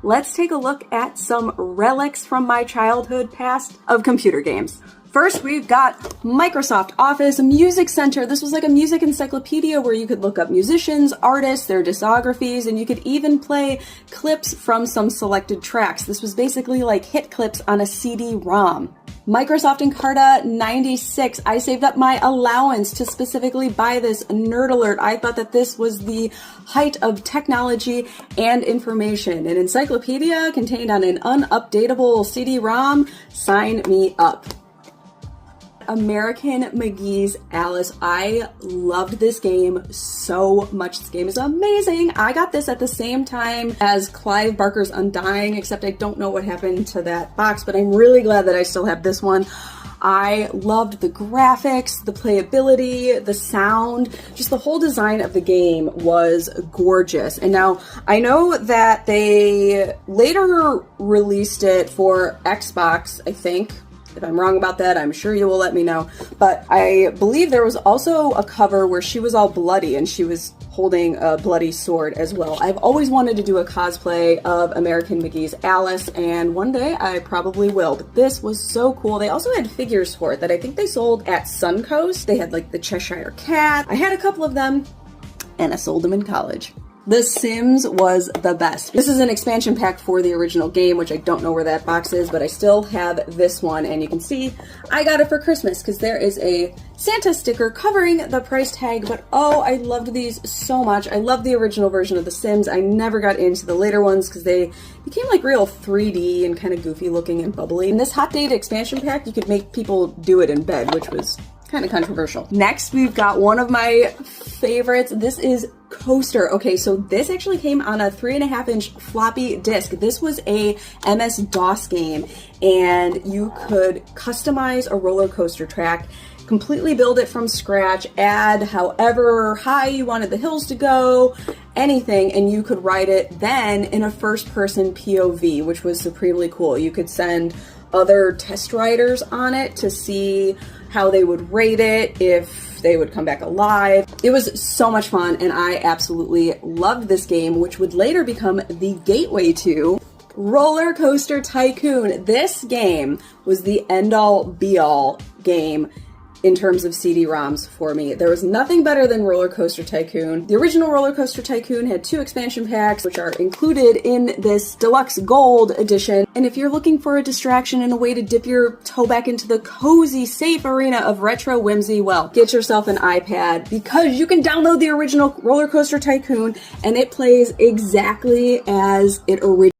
let's take a look at some relics from my childhood past of computer games. First, we've got Microsoft Office Music Center. This was like a music encyclopedia where you could look up musicians, artists, their discographies, and you could even play clips from some selected tracks. This was basically like hit clips on a CD-ROM. Microsoft Encarta 96. I saved up my allowance to specifically buy this. Nerd alert. I thought that this was the height of technology and information. An encyclopedia contained on an unupdatable CD-ROM? Sign me up. American McGee's Alice. I loved this game so much. This game is amazing. I got this at the same time as Clive Barker's Undying, except I don't know what happened to that box, but I'm really glad that I still have this one. I loved the graphics, the playability, the sound, just the whole design of the game was gorgeous. And now I know that they later released it for Xbox, I think. If I'm wrong about that, I'm sure you will let me know. But I believe there was also a cover where she was all bloody and she was holding a bloody sword as well. I've always wanted to do a cosplay of American McGee's Alice, and one day I probably will. But this was so cool. They also had figures for it that I think they sold at Suncoast. They had like the Cheshire Cat. I had a couple of them, and I sold them in college. The Sims was the best. This is an expansion pack for the original game, which I don't know where that box is, but I still have this one, and you can see I got it for Christmas because there is a Santa sticker covering the price tag, but oh, I loved these so much. I love the original version of The Sims. I never got into the later ones because they became like real 3D and kind of goofy looking and bubbly. In this Hot Date expansion pack, you could make people do it in bed, which was kind of controversial. Next, we've got one of my favorites. This is Coaster. Okay, so this actually came on a 3.5-inch floppy disk. This was a MS-DOS game, and you could customize a roller coaster track, completely build it from scratch, add however high you wanted the hills to go, anything, and you could ride it then in a first-person POV, which was supremely cool. You could send other test riders on it to see how they would rate it, if they would come back alive. It was so much fun, and I absolutely loved this game, which would later become the gateway to Roller Coaster Tycoon. This game was the end-all, be-all game in terms of CD-ROMs for me. There was nothing better than Roller Coaster Tycoon. The original Roller Coaster Tycoon had 2 expansion packs, which are included in this Deluxe Gold edition. And if you're looking for a distraction and a way to dip your toe back into the cozy, safe arena of retro whimsy, well, get yourself an iPad because you can download the original Roller Coaster Tycoon and it plays exactly as it originally